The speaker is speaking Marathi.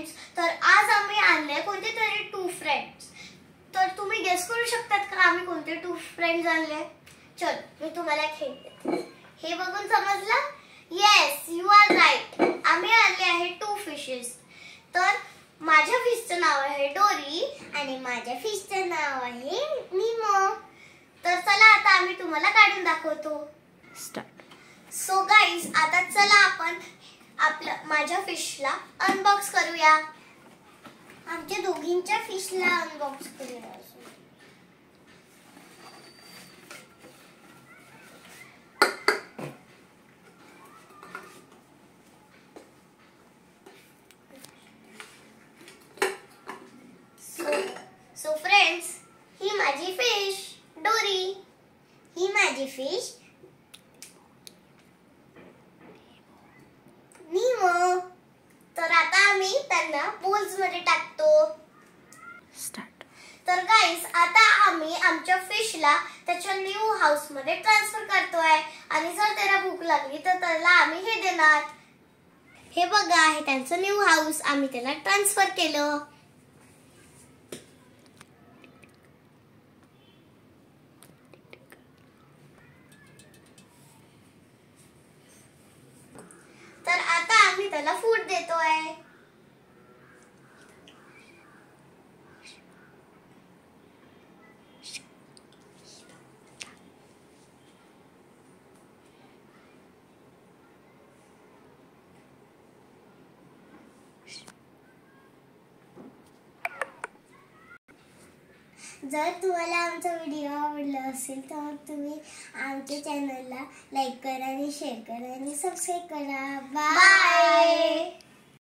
फ्रेंड्स, तर आज आम्ही आणले कोणते तरी 2 फ्रेंड्स. तर तुम्ही गेस करू शकतात का आम्ही कोणते 2 फ्रेंड्स आणले? चल मी तुम्हाला हे बघून समजलं? Yes, you are right. आम्ही आणले आहे 2 फिशेस. तर माझ्या फिशचं नाव आहे डोरी आणि माझ्या फिशचं नाव आहे निमो. तर चला आता आम्ही तुम्हाला काढून दाखवतो. स्टार्ट. सो गाईज, आता चला आपण माझ्या फिशला अनबॉक्स करूया. आमच्या दोघींच्या फिशला अनबॉक्स करूया. सो फ्रेंड्स, ही माझी फिश डोरी, ही माझी फिश निमो. तर आता आम्ही त्यांना बोल्स मध्ये टाकतो. स्टार्ट. तर गाईस, आता आम्ही आमच्या फिशला त्याच्या न्यू हाऊस मध्ये ट्रान्सफर करतोय आणि जर त्याला भूक लागली तर त्याला आम्ही हे देणार. हे बघा, हे त्यांचं न्यू हाऊस. आम्ही त्याला ट्रान्सफर केलं. तर आता आम्ही त्याला फूड देतोय. जर तुम्हाला आमचा व्हिडिओ आवडला असेल तर तुम्ही आमच्या चॅनलला लाईक करा आणि शेअर करा आणि सबस्क्राईब करा. बाय.